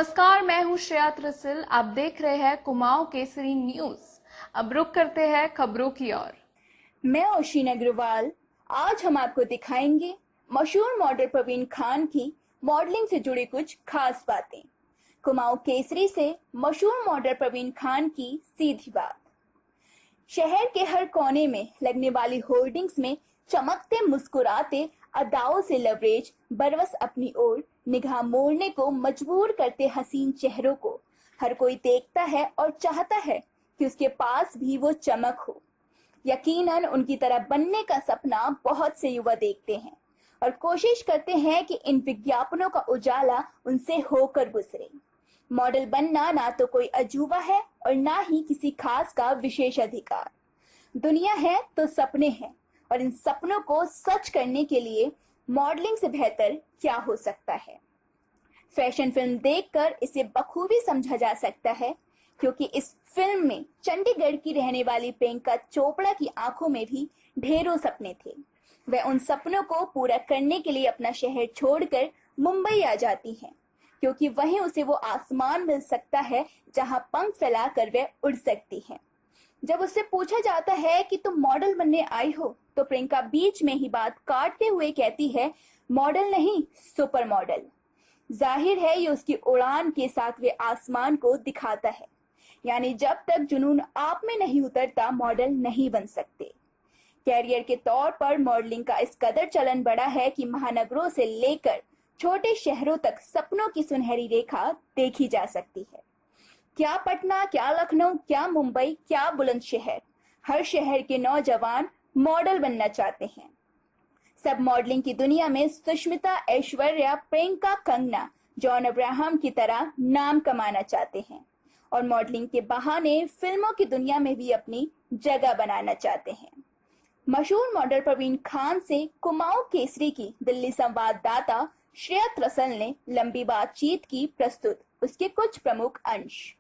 नमस्कार, मैं हूं श्रेया त्रिसिल। आप देख रहे हैं कुमाऊं केसरी न्यूज। अब रुक करते हैं खबरों की ओर। मैं ओशिन अग्रवाल। आज हम आपको दिखाएंगे मशहूर मॉडल परवीन खान की मॉडलिंग से जुड़ी कुछ खास बातें। कुमाऊं केसरी से मशहूर मॉडल परवीन खान की सीधी बात। शहर के हर कोने में लगने वाली होर्डिंग्स में चमकते मुस्कुराते अदाओं से लवरेज बरवस अपनी ओर निगाह मोड़ने को मजबूर करते हसीन चेहरों को हर कोई देखता है और चाहता है कि उसके पास भी वो चमक हो। यकीनन उनकी तरह बनने का सपना बहुत से युवा देखते हैं और कोशिश करते हैं कि इन विज्ञापनों का उजाला उनसे होकर गुजरे। मॉडल बनना ना तो कोई अजूबा है और ना ही किसी खास का विशेष अधिकार। दुनिया है तो सपने हैं और इन सपनों को सच करने के लिए मॉडलिंग से बेहतर क्या हो सकता है। फैशन फिल्म देखकर इसे बखूबी समझा जा सकता है, क्योंकि इस फिल्म में चंडीगढ़ की रहने वाली प्रियंका चोपड़ा की आंखों में भी ढेरों सपने थे। वह उन सपनों को पूरा करने के लिए अपना शहर छोड़कर मुंबई आ जाती हैं, क्योंकि वहीं उसे वो आसमान मिल सकता है जहां पंख फैलाकर वह उड़ सकती है। जब उससे पूछा जाता है कि तुम मॉडल बनने आई हो, तो प्रियंका बीच में ही बात काटते हुए कहती है, मॉडल नहीं, सुपर मॉडल। जाहिर है ये उसकी उड़ान के साथ वे आसमान को दिखाता है, यानी जब तक जुनून आप में नहीं उतरता मॉडल नहीं बन सकते। कैरियर के तौर पर मॉडलिंग का इस कदर चलन बढ़ा है कि महानगरों से लेकर छोटे शहरों तक सपनों की सुनहरी रेखा देखी जा सकती है। क्या पटना, क्या लखनऊ, क्या मुंबई, क्या बुलंदशहर, हर शहर के नौजवान मॉडल बनना चाहते हैं। सब मॉडलिंग की दुनिया में सुष्मिता, ऐश्वर्या, प्रियंका, कंगना, जॉन अब्राहम की तरह नाम कमाना चाहते हैं और मॉडलिंग के बहाने फिल्मों की दुनिया में भी अपनी जगह बनाना चाहते हैं। मशहूर मॉडल परवीन खान से कुमाऊं केसरी की दिल्ली संवाददाता श्रेया त्रिसिल ने लंबी बातचीत की। प्रस्तुत उसके कुछ प्रमुख अंश।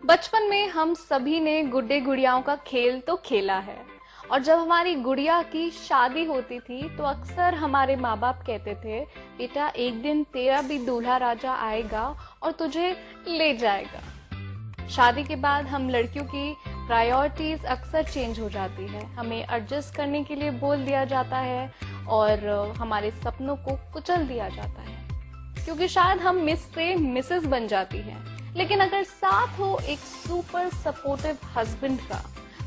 बचपन में हम सभी ने गुड्डे गुड़ियाओं का खेल तो खेला है, और जब हमारी गुड़िया की शादी होती थी तो अक्सर हमारे माँ बाप कहते थे, बेटा एक दिन तेरा भी दूल्हा राजा आएगा और तुझे ले जाएगा। शादी के बाद हम लड़कियों की प्रायोरिटीज अक्सर चेंज हो जाती है, हमें एडजस्ट करने के लिए बोल दिया जाता है और हमारे सपनों को कुचल दिया जाता है, क्योंकि शायद हम मिस से मिसेस बन जाती हैं। लेकिन अगर साथ हो एक सुपर सपोर्टिव हस्बैंड का,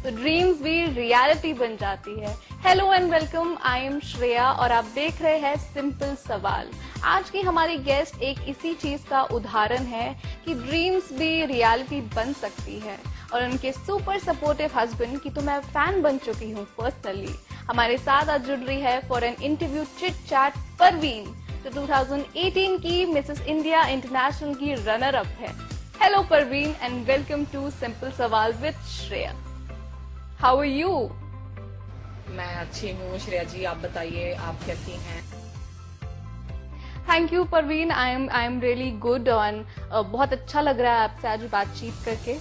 तो ड्रीम्स भी रियलिटी बन जाती है। Hello and welcome, I am Shreya और आप देख रहे हैं सिंपल सवाल। आज की हमारी गेस्ट एक इसी चीज का उदाहरण है कि ड्रीम्स भी रियलिटी बन सकती है, और उनके सुपर सपोर्टिव हस्बैंड की तो मैं फैन बन चुकी हूँ पर्सनली। हमारे साथ आज जुड़ रही है for an interview chit chat Parveen, जो 2018 की मिसेस इंडिया इंटरनेशनल की रनर अप है। Hello Parveen and welcome to simple सवाल with Shreya. How are you? मैं अच्छी हूँ श्रेया जी, आप बताइए आप कैसी हैं? Thank you Parveen, I am really good on. बहुत अच्छा लग रहा है आपसे आज बातचीत करके।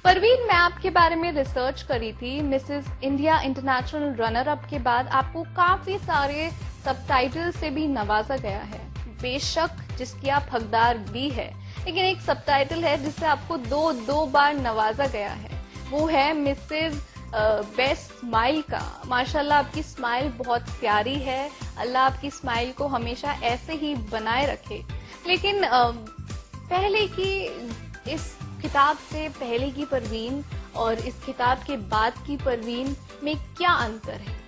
परवीन, मैं आपके बारे में रिसर्च करी थी। Mrs India international runner up के बाद आपको काफी सारे सबटाइटल से भी नवाजा गया है। बेशक जिसकी आप हकदार भी है, लेकिन एक सबटाइटल है जिससे आपको दो बार नवाजा गया है, वो है मिसेस बेस्ट स्माइल का। माशाल्लाह आपकी स्माइल बहुत प्यारी है, अल्लाह आपकी स्माइल को हमेशा ऐसे ही बनाए रखे। लेकिन पहले की इस किताब से पहले की परवीन और इस किताब के बाद की परवीन में क्या अंतर है?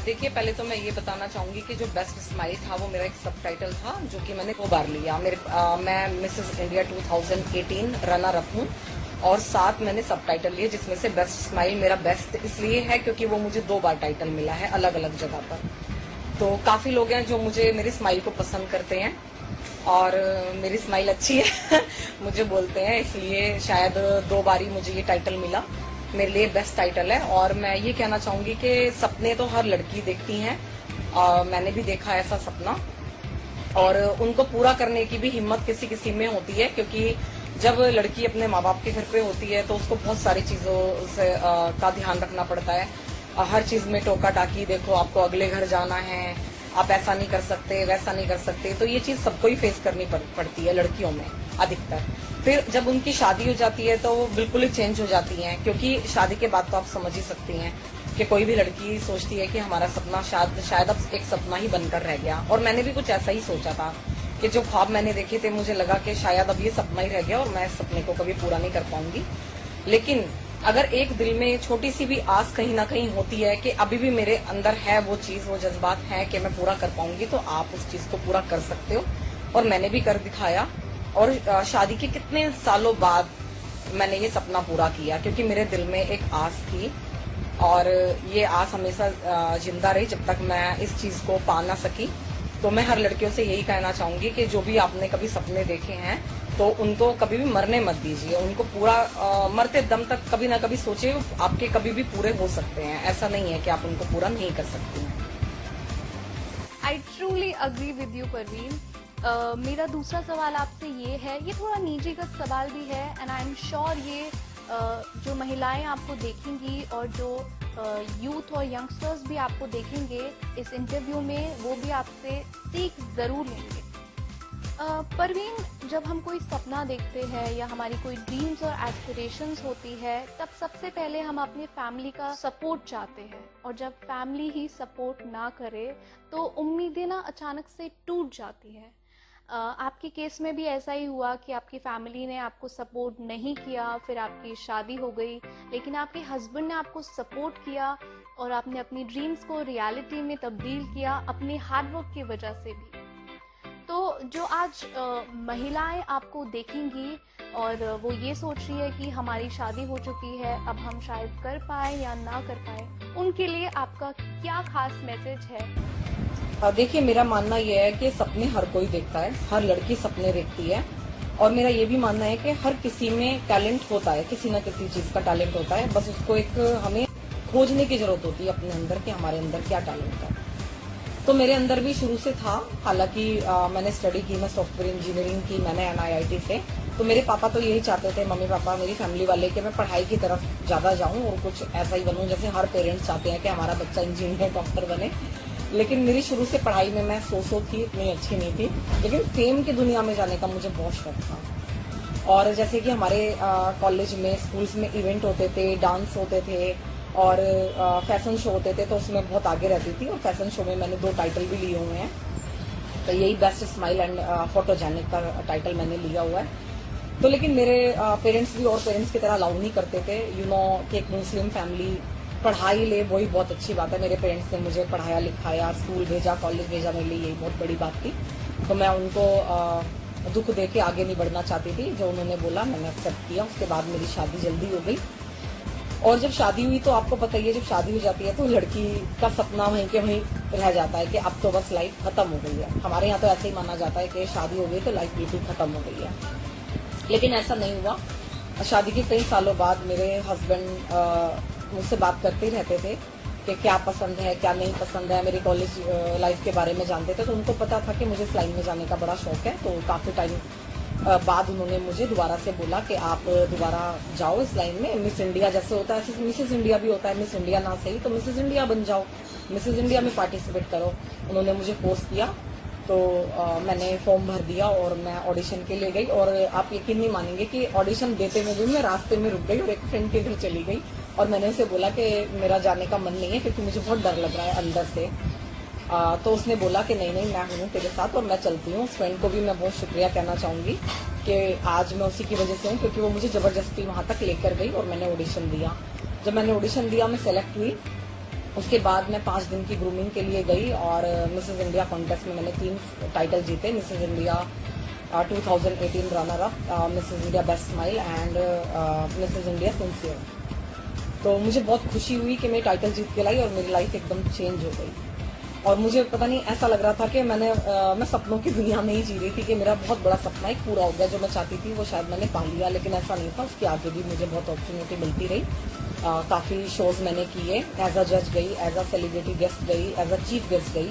देखिए, पहले तो मैं ये बताना चाहूंगी कि जो बेस्ट स्माइल था वो मेरा एक सबटाइटल था, जो कि मैंने 2 बार लिया। मैं मिसेस इंडिया 2018 रनर अप हूँ और 7 मैंने सबटाइटल लिए, जिसमें से बेस्ट स्माइल मेरा बेस्ट इसलिए है क्योंकि वो मुझे 2 बार टाइटल मिला है अलग अलग जगह पर। तो काफी लोग हैं जो मुझे मेरी स्माइल को पसंद करते हैं और मेरी स्माइल अच्छी है मुझे बोलते हैं, इसलिए शायद 2 बार ही मुझे ये टाइटल मिला। मेरे लिए बेस्ट टाइटल है। और मैं ये कहना चाहूंगी कि सपने तो हर लड़की देखती हैं और मैंने भी देखा ऐसा सपना, और उनको पूरा करने की भी हिम्मत किसी किसी में होती है, क्योंकि जब लड़की अपने माँ बाप के घर पे होती है तो उसको बहुत सारी चीजों से का ध्यान रखना पड़ता है। हर चीज में टोका टाकी, देखो आपको अगले घर जाना है, आप ऐसा नहीं कर सकते, वैसा नहीं कर सकते। तो ये चीज सबको ही फेस करनी पड़ती है लड़कियों में अधिकतर। फिर जब उनकी शादी हो जाती है तो वो बिल्कुल ही चेंज हो जाती हैं, क्योंकि शादी के बाद तो आप समझ ही सकती हैं कि कोई भी लड़की सोचती है कि हमारा सपना शायद अब एक सपना ही बनकर रह गया। और मैंने भी कुछ ऐसा ही सोचा था कि जो ख्वाब मैंने देखे थे, मुझे लगा कि शायद अब ये सपना ही रह गया और मैं इस सपने को कभी पूरा नहीं कर पाऊंगी। लेकिन अगर एक दिल में छोटी सी भी आस कहीं ना कहीं होती है कि अभी भी मेरे अंदर है वो चीज, वो जज्बात है कि मैं पूरा कर पाऊंगी, तो आप उस चीज को पूरा कर सकते हो। और मैंने भी कर दिखाया। और शादी के कितने सालों बाद मैंने ये सपना पूरा किया, क्योंकि मेरे दिल में एक आस थी और ये आस हमेशा जिंदा रही जब तक मैं इस चीज को पा ना सकी। तो मैं हर लड़कियों से यही कहना चाहूंगी कि जो भी आपने कभी सपने देखे हैं तो उनको कभी भी मरने मत दीजिए, उनको पूरा मरते दम तक कभी ना कभी सोचिए, आपके कभी भी पूरे हो सकते हैं। ऐसा नहीं है कि आप उनको पूरा नहीं कर सकती हैं। I truly agree with you Parveen. मेरा दूसरा सवाल आपसे ये है, ये थोड़ा निजीगत सवाल भी है एंड आई एम श्योर ये जो महिलाएं आपको देखेंगी और जो यूथ और यंगस्टर्स भी आपको देखेंगे इस इंटरव्यू में, वो भी आपसे सीख जरूर लेंगे। परवीन, जब हम कोई सपना देखते हैं या हमारी कोई ड्रीम्स और एस्पिरेशंस होती है, तब सबसे पहले हम अपनी फैमिली का सपोर्ट चाहते हैं। और जब फैमिली ही सपोर्ट ना करे तो उम्मीदें ना अचानक से टूट जाती हैं। आपके केस में भी ऐसा ही हुआ कि आपकी फैमिली ने आपको सपोर्ट नहीं किया, फिर आपकी शादी हो गई, लेकिन आपके हस्बैंड ने आपको सपोर्ट किया और आपने अपनी ड्रीम्स को रियलिटी में तब्दील किया अपने हार्डवर्क की वजह से भी। तो जो आज महिलाएं आपको देखेंगी और वो ये सोच रही है कि हमारी शादी हो चुकी है, अब हम शायद कर पाए या ना कर पाए, उनके लिए आपका क्या खास मैसेज है? देखिए, मेरा मानना यह है कि सपने हर कोई देखता है, हर लड़की सपने देखती है। और मेरा ये भी मानना है कि हर किसी में टैलेंट होता है, किसी न किसी चीज का टैलेंट होता है। बस उसको एक हमें खोजने की जरूरत होती है अपने अंदर कि हमारे अंदर क्या टैलेंट है। तो मेरे अंदर भी शुरू से था। हालांकि मैंने स्टडी की, मैं सॉफ्टवेयर इंजीनियरिंग की मैंने NIIT से। तो मेरे पापा तो यही चाहते थे, मम्मी पापा मेरी फैमिली वाले, कि मैं पढ़ाई की तरफ ज्यादा जाऊं और कुछ ऐसा ही बनूं जैसे हर पेरेंट्स चाहते हैं कि हमारा बच्चा इंजीनियर, डॉक्टर बने। लेकिन मेरी शुरू से पढ़ाई में मैं सो थी, इतनी अच्छी नहीं थी। लेकिन फेम की दुनिया में जाने का मुझे बहुत शौक था। और जैसे कि हमारे कॉलेज में, स्कूल्स में इवेंट होते थे, डांस होते थे और फैशन शो होते थे, तो उसमें बहुत आगे रहती थी। और फैशन शो में मैंने 2 टाइटल भी लिए हुए हैं। तो यही बेस्ट स्माइल एंड फोटोजेनिक का टाइटल मैंने लिया हुआ है। तो लेकिन मेरे पेरेंट्स भी और पेरेंट्स की तरह अलाउ नहीं करते थे। कि एक मुस्लिम फैमिली पढ़ाई ले, वही बहुत अच्छी बात है। मेरे पेरेंट्स ने मुझे पढ़ाया लिखाया, स्कूल भेजा, कॉलेज भेजा, मेरे लिए यही बहुत बड़ी बात थी। तो मैं उनको दुख दे के आगे नहीं बढ़ना चाहती थी। जो उन्होंने बोला मैंने एक्सेप्ट किया। उसके बाद मेरी शादी जल्दी हो गई। और जब शादी हुई तो आपको पता ही है, जब शादी हो जाती है तो लड़की का सपना वहीं के वहीं रह जाता है कि अब तो बस लाइफ खत्म हो गई है। हमारे यहाँ तो ऐसे ही माना जाता है कि शादी हो गई तो लाइफ बिल्कुल खत्म हो गई है। लेकिन ऐसा नहीं हुआ। शादी के कई सालों बाद मेरे हस्बैंड मुझसे बात करते ही रहते थे कि क्या पसंद है, क्या नहीं पसंद है। मेरी कॉलेज लाइफ के बारे में जानते थे, तो उनको पता था कि मुझे इस लाइन में जाने का बड़ा शौक है। तो काफी टाइम बाद उन्होंने मुझे दोबारा से बोला कि आप दोबारा जाओ इस लाइन में। मिस इंडिया जैसे होता है ऐसे मिसेस इंडिया भी होता है। मिस इंडिया ना सही तो मिसेस इंडिया बन जाओ, मिसेस इंडिया में पार्टिसिपेट करो। उन्होंने मुझे फोर्स किया। तो मैंने फॉर्म भर दिया और मैं ऑडिशन के लिए गई। और आप यकीन नहीं मानेंगे कि ऑडिशन देते हुए भी मैं रास्ते में रुक गई और एक फ्रेंड के घर चली गई। और मैंने उसे बोला कि मेरा जाने का मन नहीं है क्योंकि मुझे बहुत डर लग रहा है अंदर से। तो उसने बोला कि नहीं नहीं, मैं हूँ तेरे साथ और मैं चलती हूँ। उस फ्रेंड को भी मैं बहुत शुक्रिया कहना चाहूंगी कि आज मैं उसी की वजह से हूँ, क्योंकि वो मुझे जबरदस्ती वहां तक लेकर गई और मैंने ऑडिशन दिया। जब मैंने ऑडिशन दिया, मैं सेलेक्ट हुई। उसके बाद मैं 5 दिन की ग्रूमिंग के लिए गई और मिसेस इंडिया कॉन्टेस्ट में मैंने 3 टाइटल जीते। Mrs India 2018 runner up, Mrs India best smile and Mrs India sincere. तो मुझे बहुत खुशी हुई कि मैं टाइटल जीत के लाई और मेरी लाइफ एकदम चेंज हो गई। और मुझे पता नहीं ऐसा लग रहा था कि मैं सपनों की दुनिया में ही जी रही थी, कि मेरा बहुत बड़ा सपना एक पूरा हो गया। जो मैं चाहती थी वो शायद मैंने पा लिया, लेकिन ऐसा नहीं था। उसके आगे भी मुझे बहुत अपॉर्चुनिटी मिलती रही। काफी शोज मैंने किए, एज अ जज गई, एज अ सेलिब्रिटी गेस्ट गई, एज अ चीफ गेस्ट गई।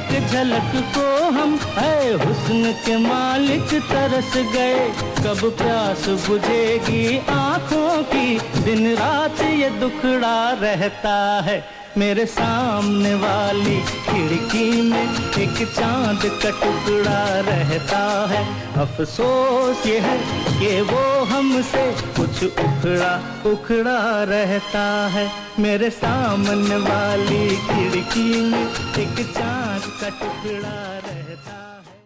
एक झलक को हम है हुस्न के मालिक तरस गए। कब प्यास बुझेगी आंखों की, दिन रात ये दुखड़ा रहता है। मेरे सामने वाली खिड़की में एक चांद का टुकड़ा रहता है। अफसोस ये है कि वो हमसे कुछ उखड़ा उखड़ा रहता है। मेरे सामने वाली खिड़की में एक चांद का टुकड़ा रहता है।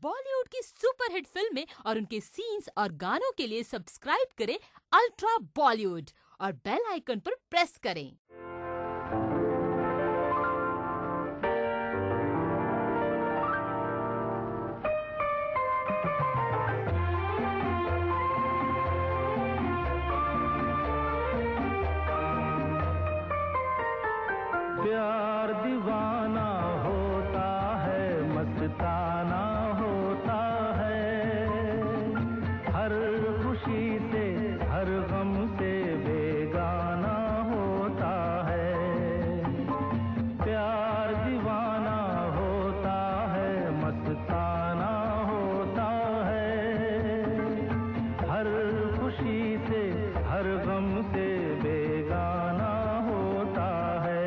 बॉलीवुड की सुपरहिट फिल्में और उनके सीन्स और गानों के लिए सब्सक्राइब करें अल्ट्रा बॉलीवुड और बेल आइकन पर प्रेस करें। प्यार दीवाना होता है, मस्ताना होता है, हर खुशी से हर गम से बेगाना होता है। प्यार दीवाना होता है, मस्ताना होता है, हर खुशी से हर गम से बेगाना होता है।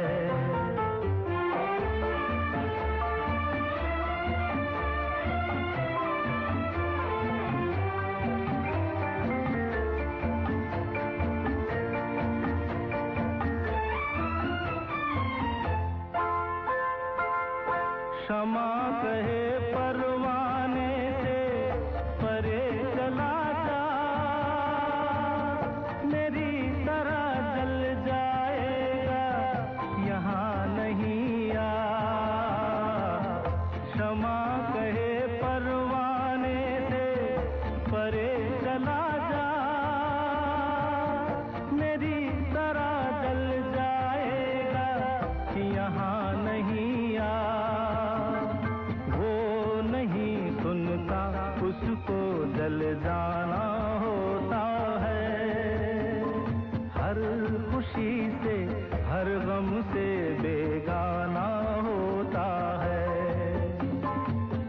क्षमा कहे परवाने से परे चला जा, मेरी तरह जल जाएगा यहाँ नहीं आ। क्षमा कहे परवाने से परे चला जा, मेरी तरह जल जाएगा यहाँ नहीं आ। उसको जल जाना होता है, हर खुशी से हर गम से बेगाना होता है।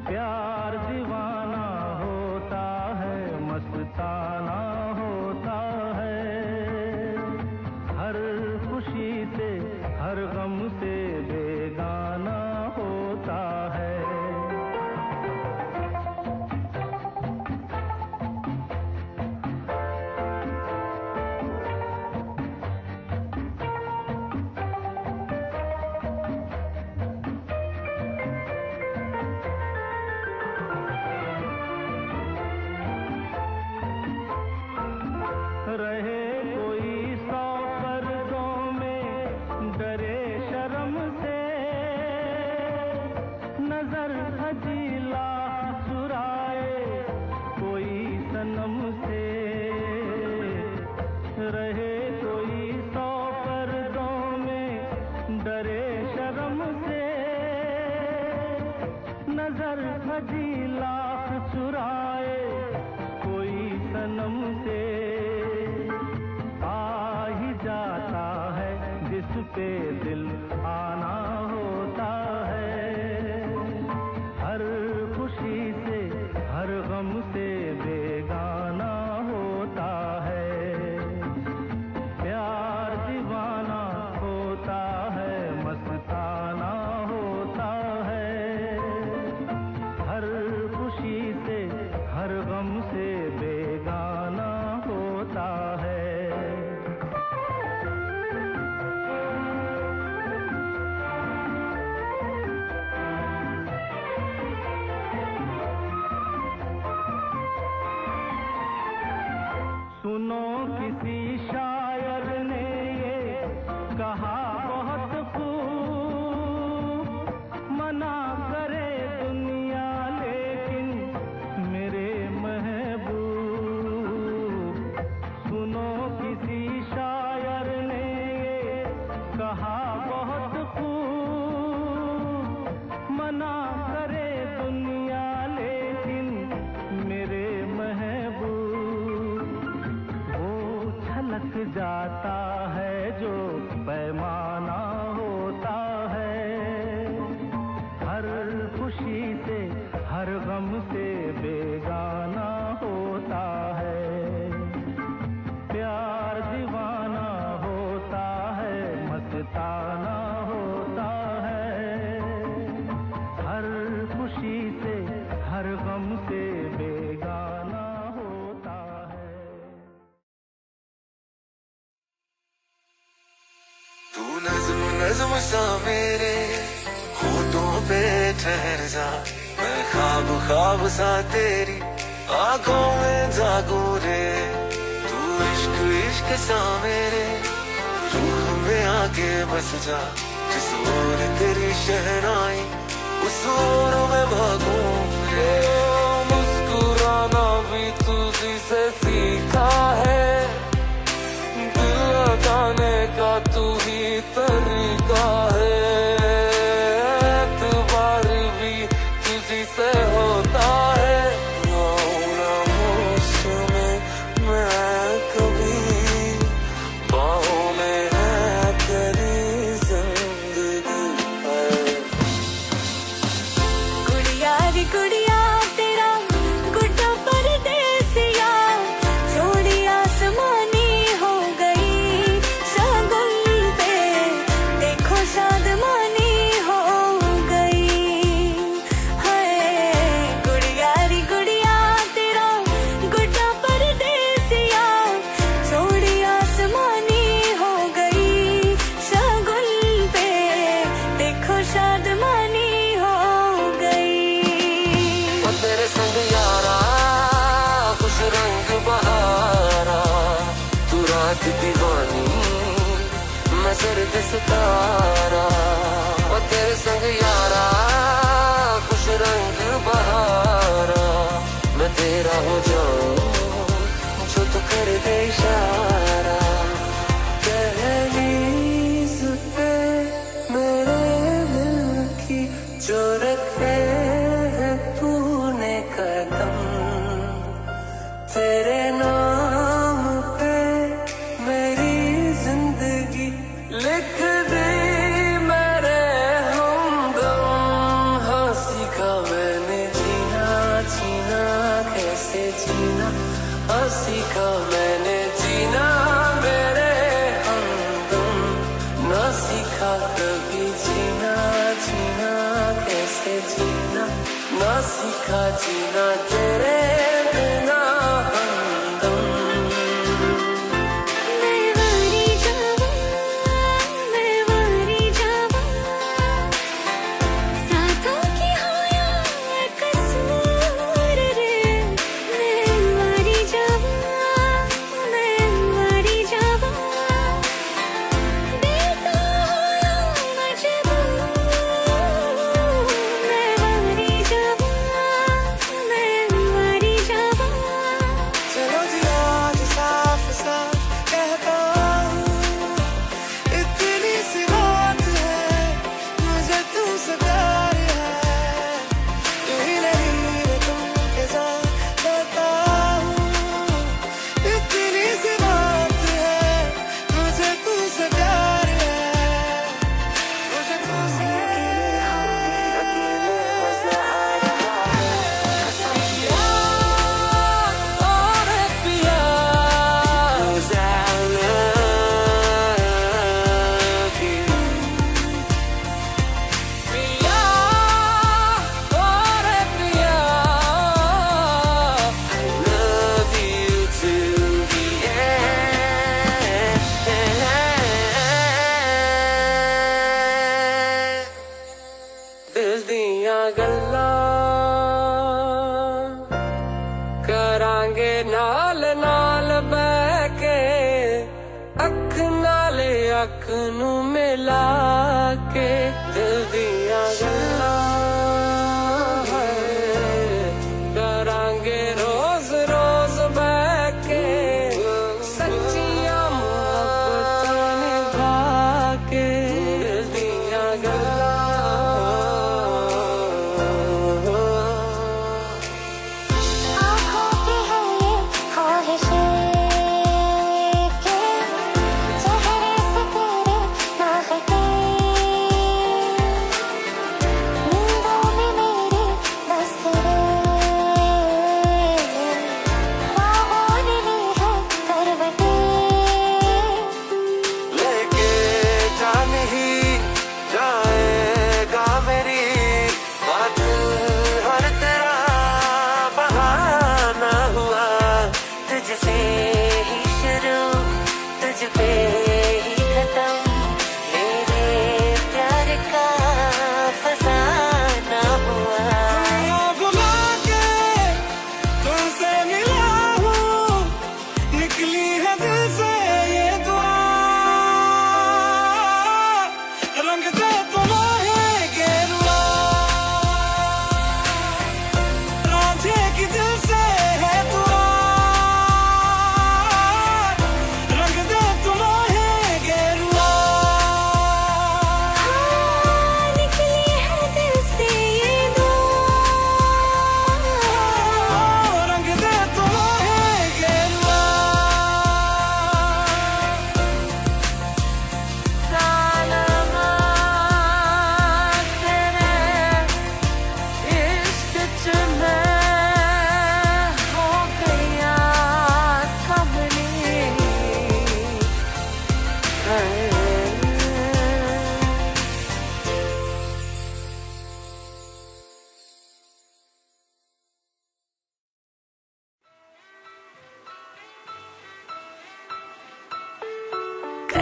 प्यार दीवाना होता है, मस्ताना होता है, हर खुशी से हर गम से बेगाना होता है। रहे कोई 100 पर्दों में डरे शर्म से, नजर हजीला चुराए कोई सनम से। रहे कोई 100 पर्दों में डरे शर्म से, नजर हजीला चुराए कोई सनम से। जाता है जिस पे दिल आना होता है, हर खुशी से हर गम से बेगाना होता है। प्यार दीवाना होता है, मस्ताना होता है, हर खुशी से हर गम से बेगाना होता है। सुनो किसी शायर ने ये कहा बहुत खूब, मना करे दुनिया लेकिन मेरे महबूब। सुनो किसी शायर ने ये कहा बहुत खूब, मना करे दुनिया लेकिन मेरे महबूब। छलक जाता है जो पैमाना होता है, सा मेरे होठों पे ठहर जा, मैं ख्वाब ख्वाब सा तेरी आंखों में जागूं रे। तू इश्क इश्क सा मेरे रूह में आके बस जा, जिस ओर तेरी शहनाई उस ओर में भागूं रे। मुस्कुराना भी तुझी से सीखा है, दिल लगाने का तू ही तरीका है। एतबार भी तुझी से होता है, खामोश में मैं कभी बाहों में है तेरी जिंदगी है। गुड़िया रे गुड़िया तेरा गुड्डा परदेसिया, जोड़ी आसमानी हो गई शगुन पे, देखो शादमानी हो गई है। गुड़िया रे गुड़िया तेरा गुड्डा परदेसिया, जोड़ी आसमानी हो गई शगुन पे, देखो शादमानी हो गई। ओ तेरे संग यारा खुश रंग बहारा, तू रात दीवानी मैं सर्द सितारा। ओ तेरे संग यारा खुश रंग बहारा, मैं तेरा हो जाऊं जो तू कर दे इशारा। दहलीज पे मेरे दिल की जो रखे है तूने कदम, तेरे नाम पे मेरी जिंदगी लिख दी मेरे हमदम। हाँ सीखा मैंने जीना जीना कैसे जीना, हाँ सीखा मैंने जीना मेरे हमदम। ना सीखा कभी जीना जीना कैसे जीना, ना सीखा जीना तेरे बिना हमदम। मैं वारी जावा, मैं वारी जावा, साथों की होया कसूर रे। मैं वारी जावा, मैं वारी जावा, देता होया मजबूर। मैं वारी जावा, मैं वारी जावा। चलो जी आज साफ साफ कहता हूँ, इतनी सी बात है मुझे तुमसे प्यार है। यूं ही नहीं मैं तुमके साथ रहता हूँ, इतनी सी बात है मुझे तुमसे प्यार है। मुझे तुमसे अकेले मजा आ रहा है। और पिया 'cause I love you। पिया और पिया I love you till the end। दिल दियां गल्लां करांगे नाल नाल बह के, अख नाले अख नू मिला के। दिल दियां गल्लां करांगे रोज रोज बह के, सच्चियां मोहब्बतां निभा के। दिल दियां गल्लां आँखों की है ये ख्वाहिशें के चेहरे से तेरे ना हटे, नींदों में मेरे बस तेरे ख्वाबों ने ली है करवटें। लेके जान ही जाएगा मेरी बात, हर तेरा बहाना हुआ। तुझसे ही शुरू तुझ पे ही खत्म, मेरे प्यार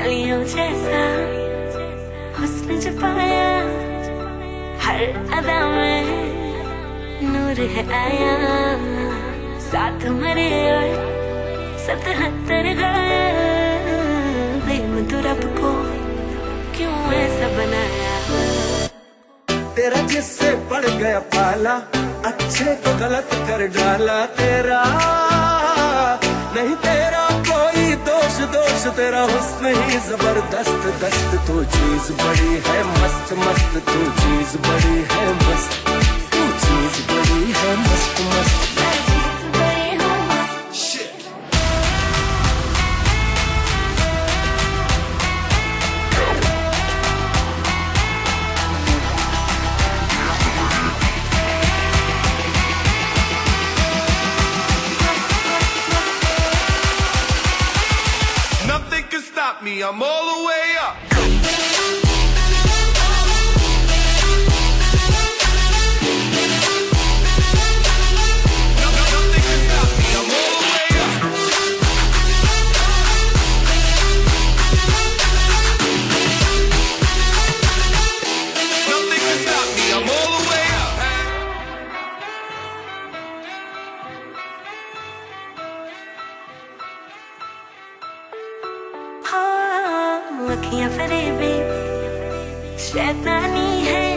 कलियों जैसा हुस्न जो पाया, हर अदा में नूर है आया, साथ मरे और 77 गाया, प्रेम तो रब को क्यों ऐसा बनाया। तेरा जिससे पड़ गया पाला, अच्छे को गलत कर डाला, तेरा नहीं तेरा कोई दोष, दोष तेरा हुस्न ही जबरदस्त, दस्त तू चीज बड़ी है मस्त, मस्त तू चीज बड़ी है मस्त, तू चीज बड़ी है मस्त मस्त। Me, I'm all the way up. Nothing can stop me, I'm all the way up. Nothing can stop me, I'm all the way up. अखियां फरेबी शैतानी है,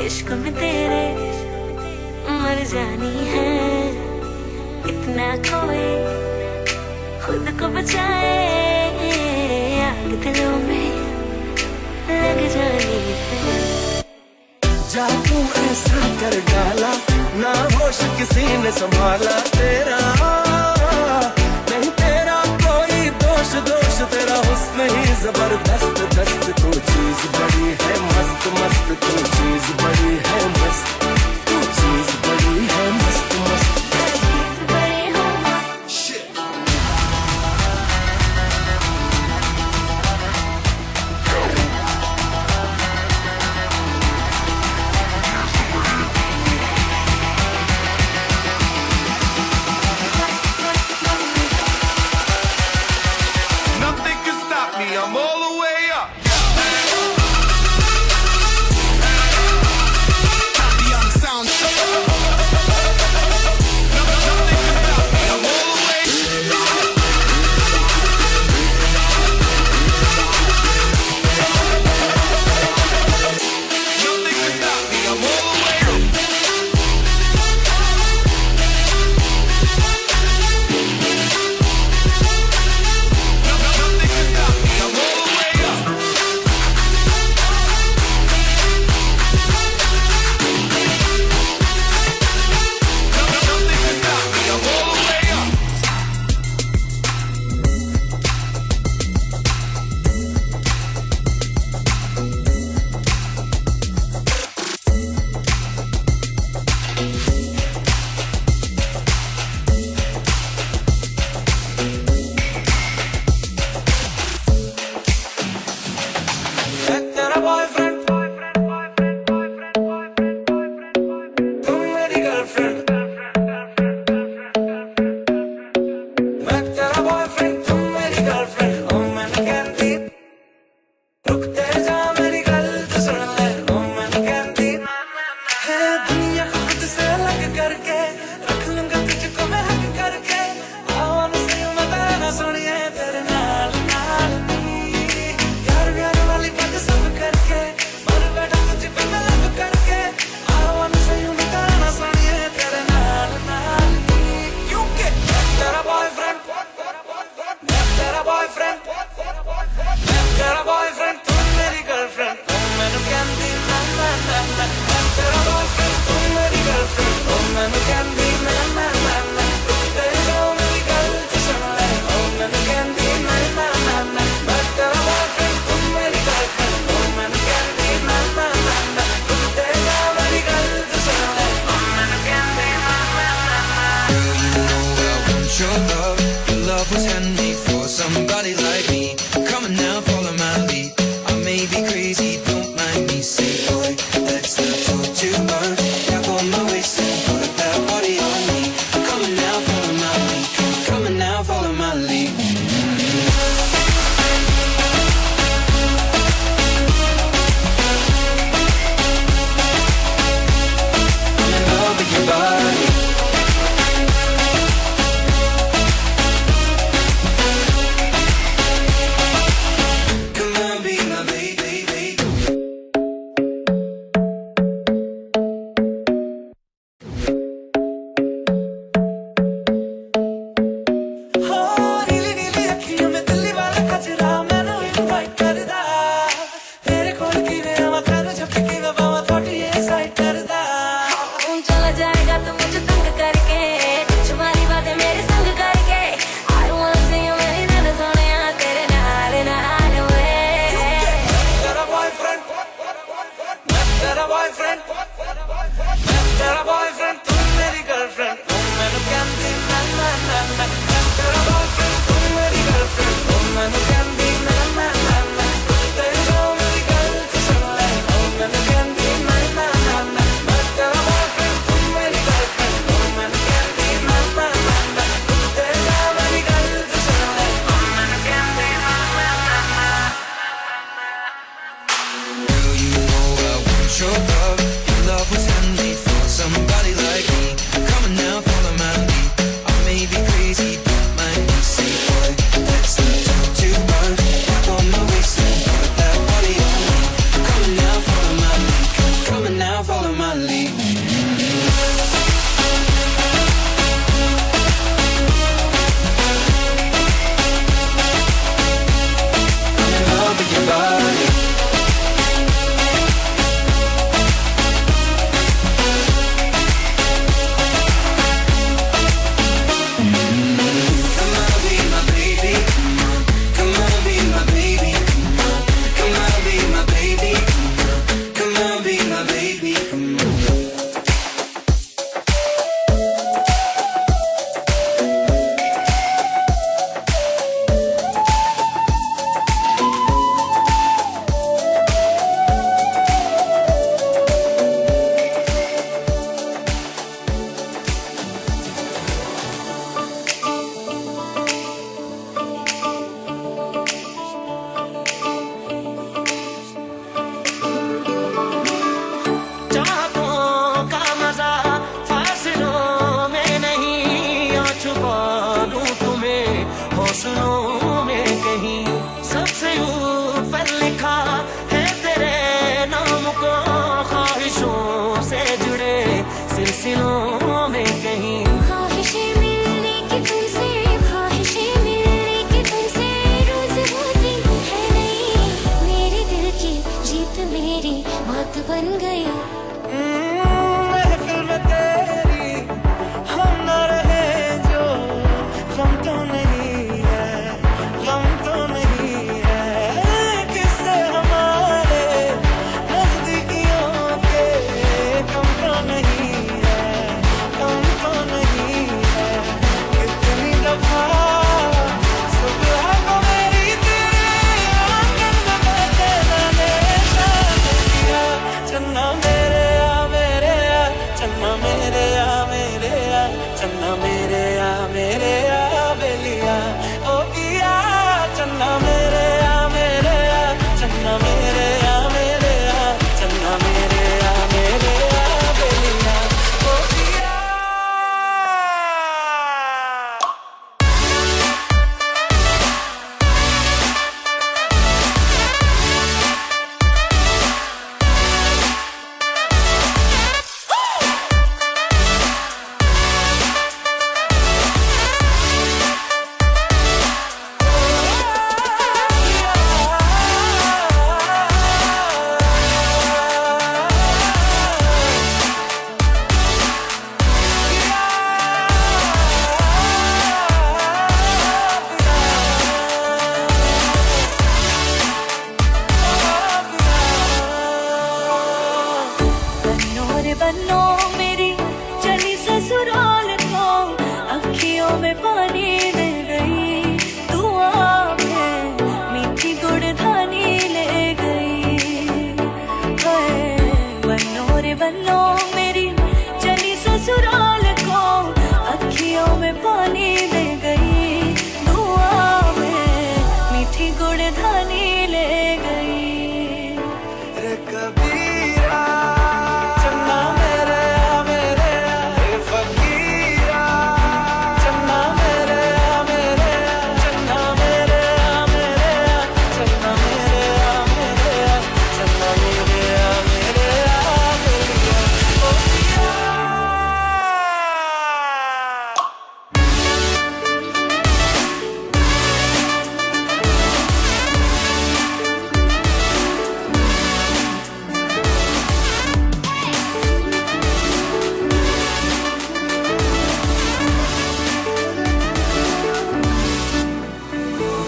इश्क में तेरे मर जानी है, इतना खोए खुद को बचाए, आग दिलों में लग जानी है। जादू ऐसा कर डाला, ना होश किसी ने संभाला, तेरा नहीं तेरा कोई दोष, दोष तेरा हुस्न ही जबरदस्त, दस्त तू चीज बड़ी है मस्त, मस्त तू चीज बड़ी है मस्त, तू चीज बड़ी है मस्त मस्त। I'm all the way up. Young sound. Nothing can stop me. I'm all the way. Nothing can stop me. I'm all the way. Follow my lead. में पानी दे गई, दुआ में मीठी गुड़ धानी ले गई। रे कबीरा चन्ना मेरे रे फकीरा चन्ना मेरे चन्ना मेरे चन्ना मेरे चन्ना मेरे ओ पिया।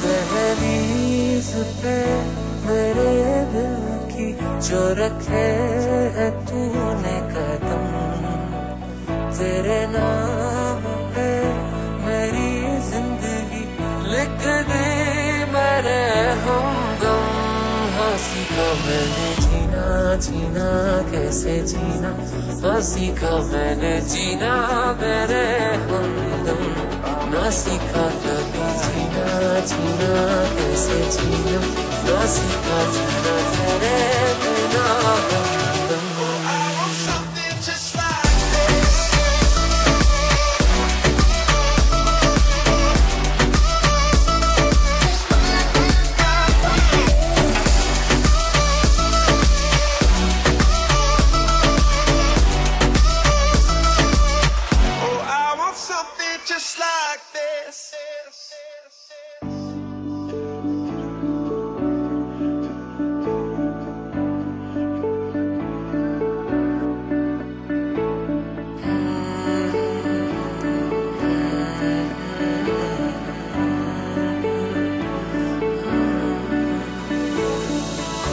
दहलीज पे मेरे दिल की जो रखे है तूने कदम, तेरे नाम पे मेरी जिंदगी लिख दी मेरे हमदम। हाँ सीखा मैंने जीना, जीना कैसे जीना, हाँ सीखा मैंने जीना मेरे हमदम। ना सीखा कभी जीना, जीना कैसे जीना, ना सीखा जीना तेरे बिना हमदम। Just like this.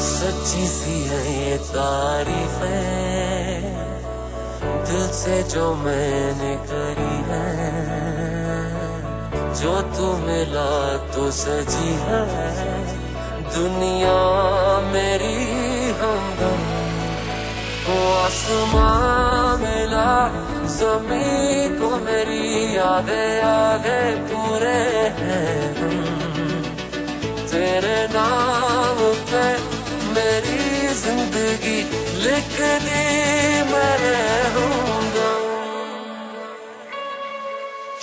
सच्ची सी है ये तारीफें दिल से जो मैंने करी है, जो तू मिला तो सजी है दुनिया मेरी हमदम। वो आसमां मिला ज़मीं को मेरी यादें आगे पूरे हैं हम। तेरे नाम पे मेरी जिंदगी लिख दी मैंने हमदम।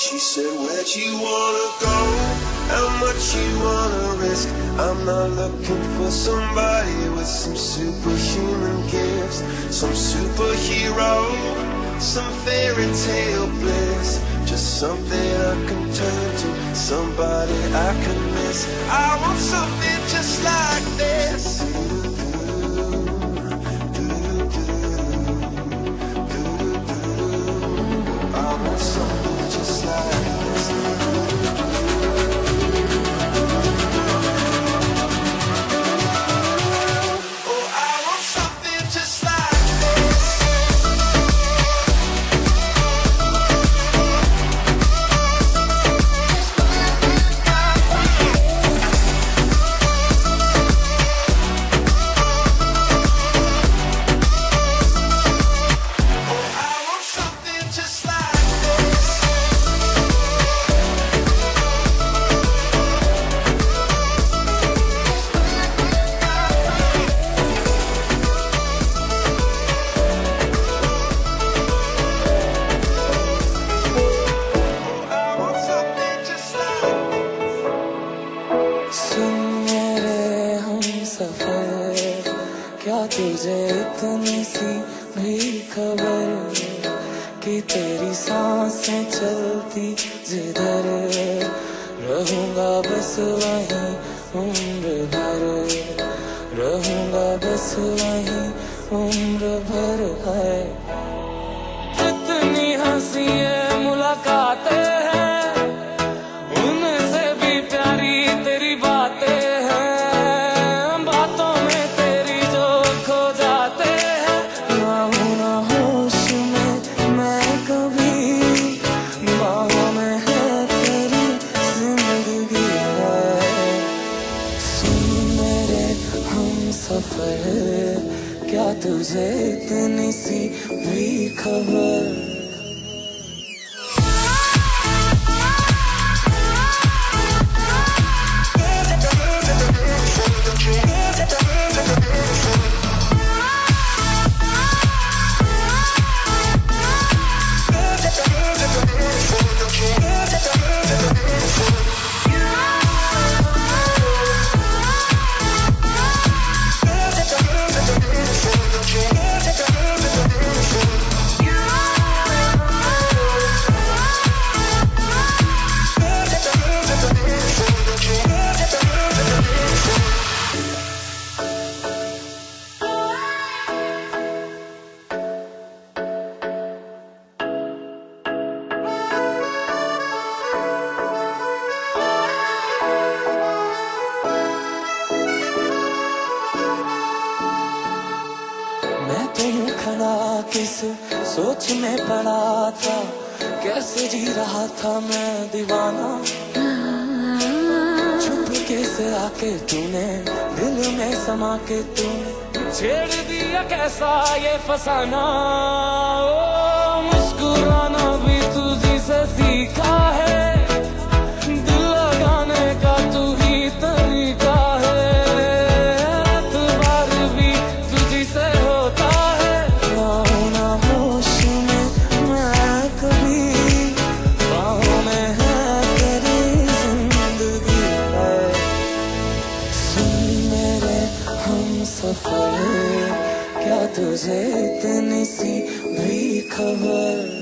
She said, where'd you wanna go? How much you wanna risk? I'm not looking for somebody with some superhuman gifts, some superhero, some fairy tale bliss. Just something I can turn to, somebody I can miss. I want something just like this. I want something just like this. Oh, I want something just like this. क्या तुझे इतनी सी भी खबर कि तेरी सांसें चलती जिधर, रहूंगा बस वहीं उम्र भर, रहूंगा बस वहीं उम्र भर है। जितनी हंसी मुलाकातें हैं, उनसे भी प्यारी तेरी बातें हैं। बातों में तेरी जो खो जाते हैं, ना होना होश में मैं कभी, बाहों में है तेरी जिंदगी है। सुन मेरे हम सफर, क्या तुझे इतनी सी भी खबर? सोच में पड़ा था, कैसे जी रहा था मैं दीवाना। चुपके से आके तूने दिल में समा के तूने छेड़ दिया कैसा ये फसाना। ओ मुस्कुराना भी तुझी से सीखा है, दिल लगाने का तू ही तरीका है। एतबार भी तुझी से होता है, ना होश में मैं कभी, बाहों में है तेरी जिंदगी है। सुन मेरे हम सफर, क्या तुझे इतनी सी भी खबर।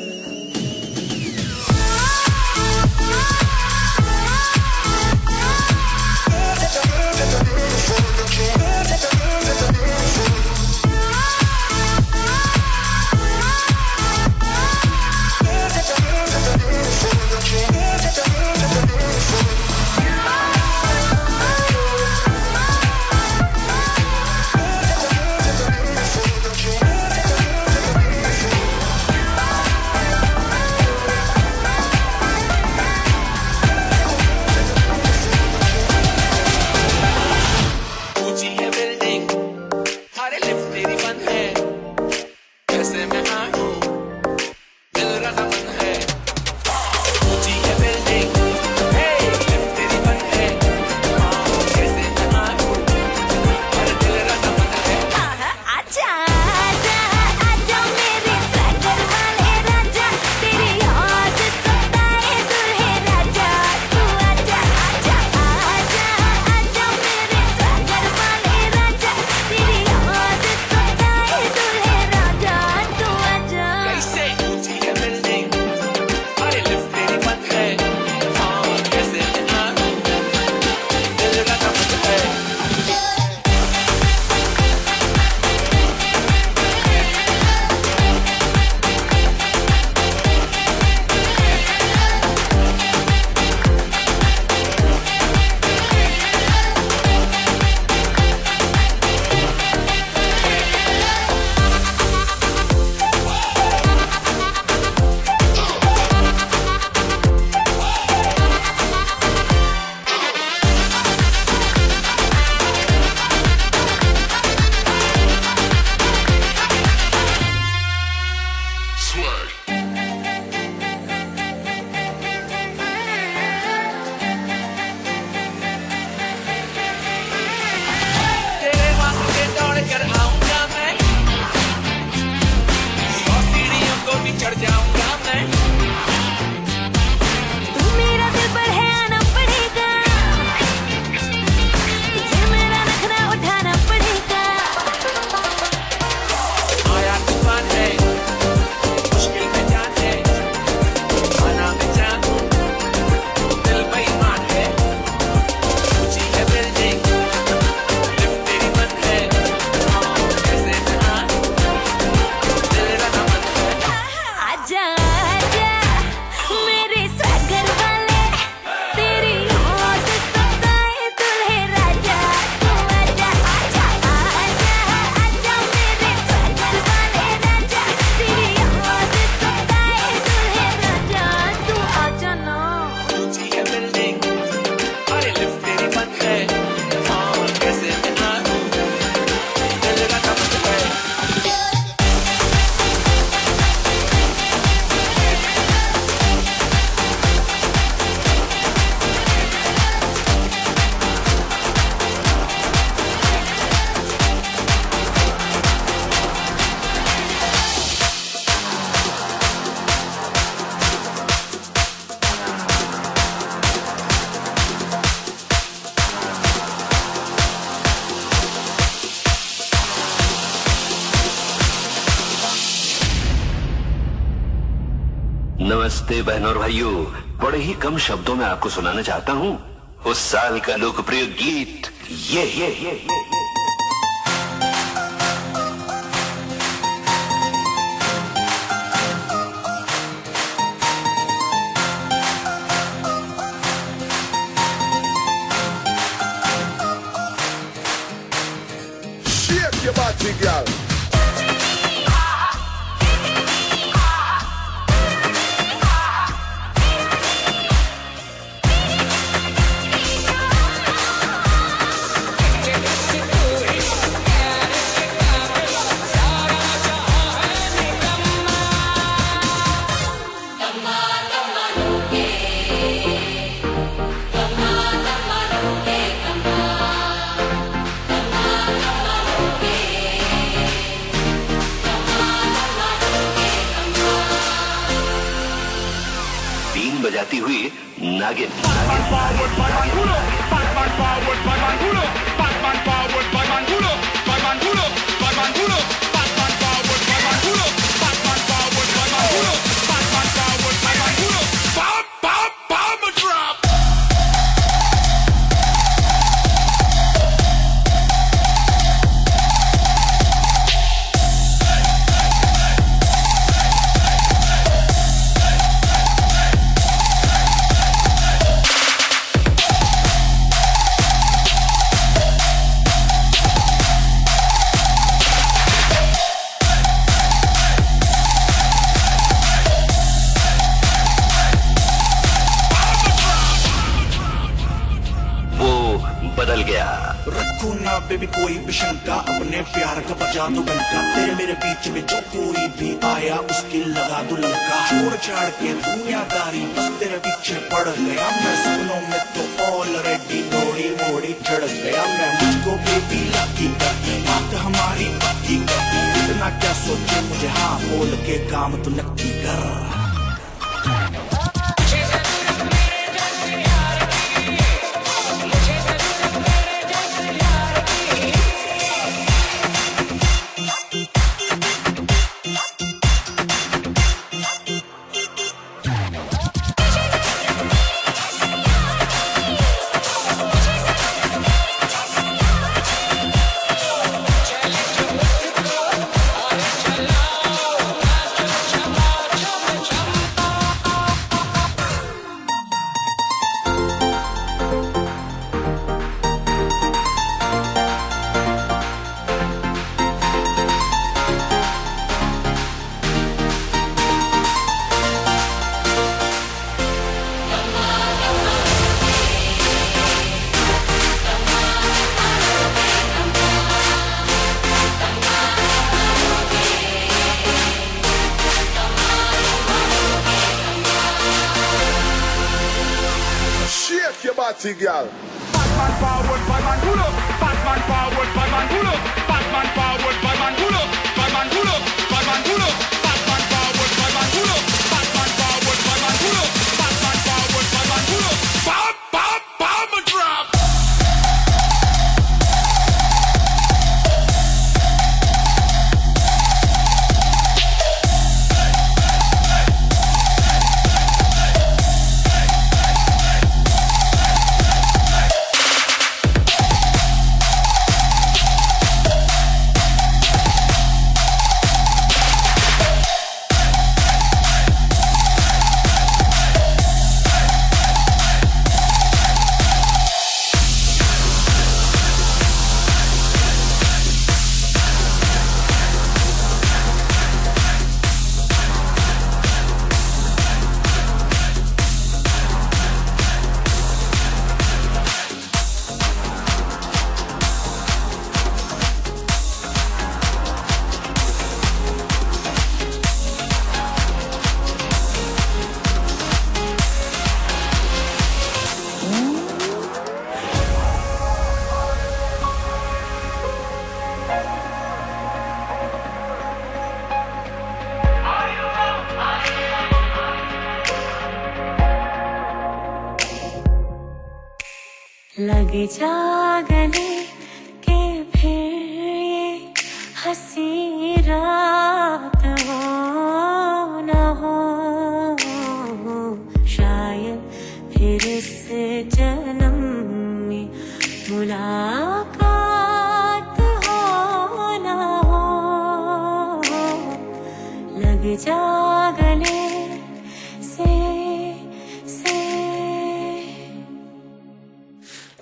नमस्ते बहनों और भाइयों, बड़े ही कम शब्दों में आपको सुनाना चाहता हूँ उस साल का लोकप्रिय गीत ये। Shake your body, girl. नागिन बदल गया। रखो ना बेबी कोई भी शंका, अपने प्यार का बजा दो डंका, तेरे मेरे बीच में जो कोई भी आया उसकी लगा दो लंका। छोड़ छाड़ के दुनियादारी बस तेरे पीछे पड़ गया मैं, सपनों में तो ऑलरेडी थोड़ी मोड़ी चढ़ गया मैं। मुझको बेबी लकी करती बात हमारी पक्की करती, इतना क्या सोचे मुझे हाँ बोल के काम तो नक्की कर। Girl. Batman forward, Batman pull up. Batman forward, Batman pull up. Batman forward, Batman pull up. Batman pull up. Batman pull up. Batman forward, Batman pull up. Batman forward, Batman pull up. Batman forward, Batman pull up. Bam, bam, bam, a drop. लगे जा गले के फिर ये हंसी रात हो न हो, शायद फिर इस जन्म में मुलाकात हो न हो। लग जा गले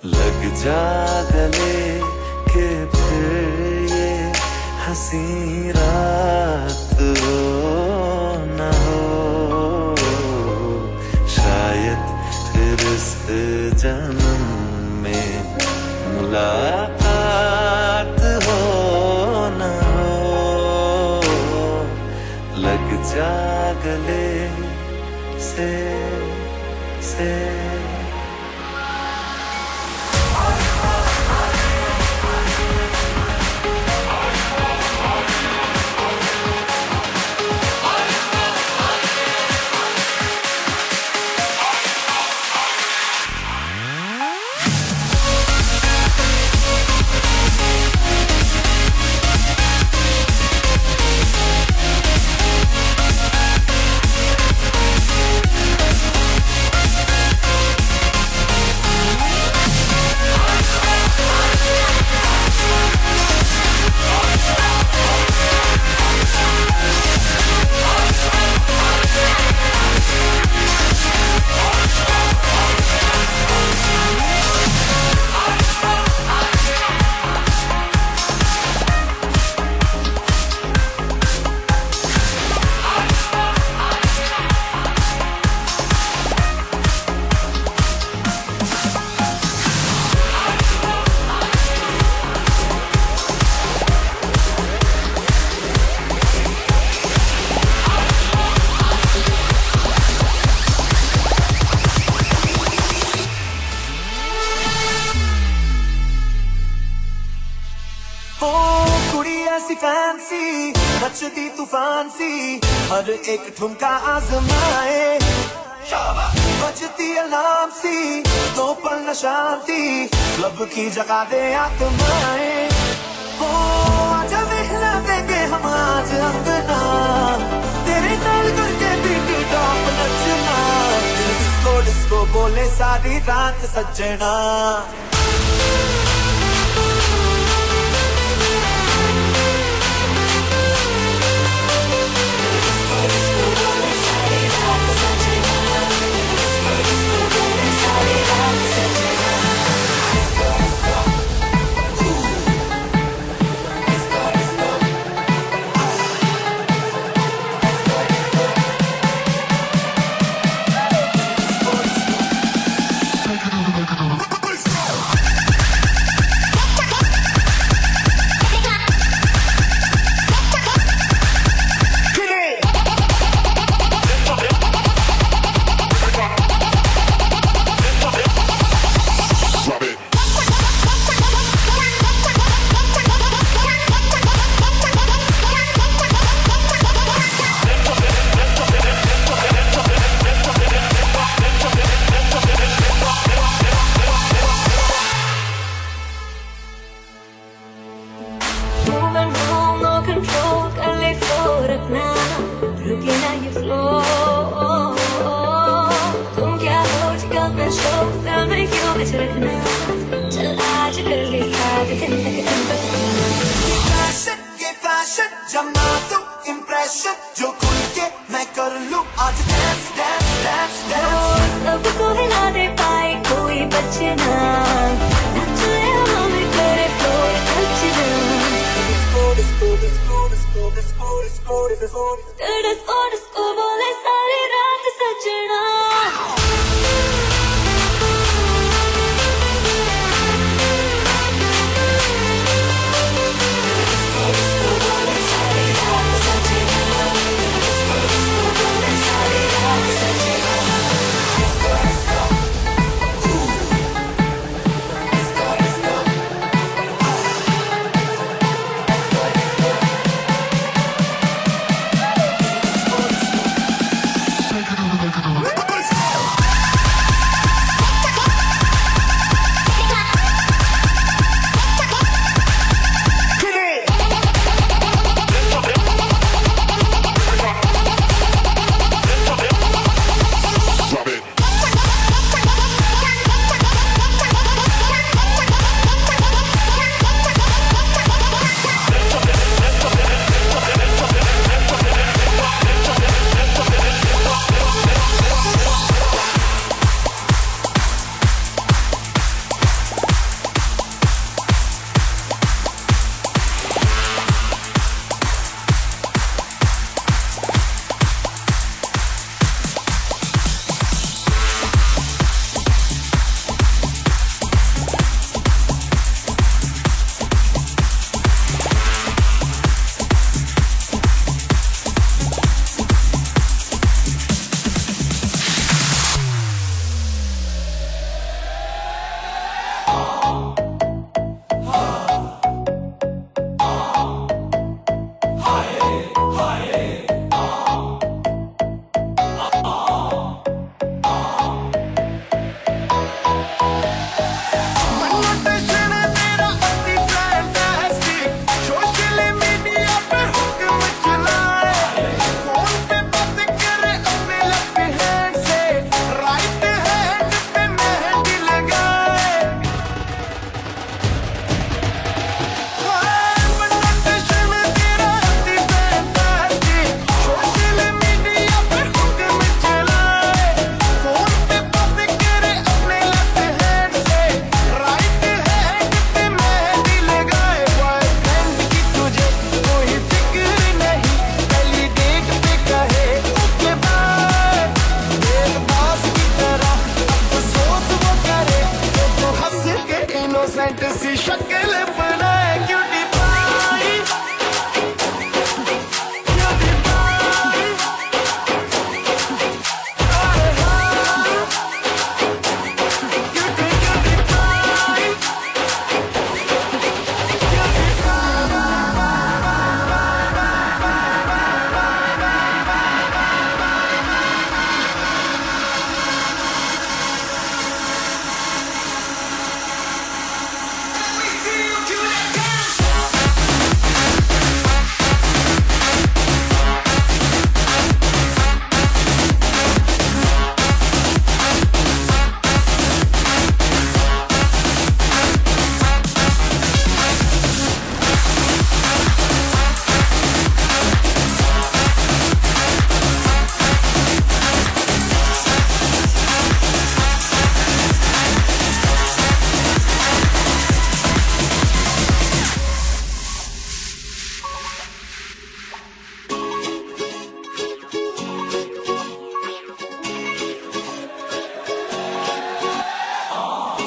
लग जा गले के फिर ये हंसी रात हो न हो, शायद फिर इस जन्म में मुलाकात हो न हो। लग जा गले से सी फैंसी नचती तूफान सी हर एक ठुमका आजमाए बजती अलार्म सी दो पल न शांति क्लब की जगा दे आत्माएं ओ आजा मिला देंगे हम आज अंगना तेरे नाल करके बीट टॉप नचना डिस्को डिस्को बोले सारी रात सजना जो खुल के मैं कर लूं आज डांस डांस डांस डांस सबको हिला दे पाए कोई बचना नचे हमें करे फ्लोर टचना disco disco disco disco disco disco disco disco बोले सारी रात सजना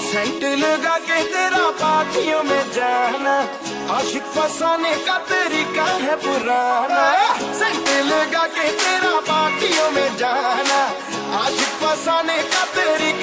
सेंट लगा के तेरा पार्टियों में जाना, आशिक फसाने का तरीका है पुराना। सेंट लगा के तेरा पार्टियों में जाना, आशिक फसाने का तरीका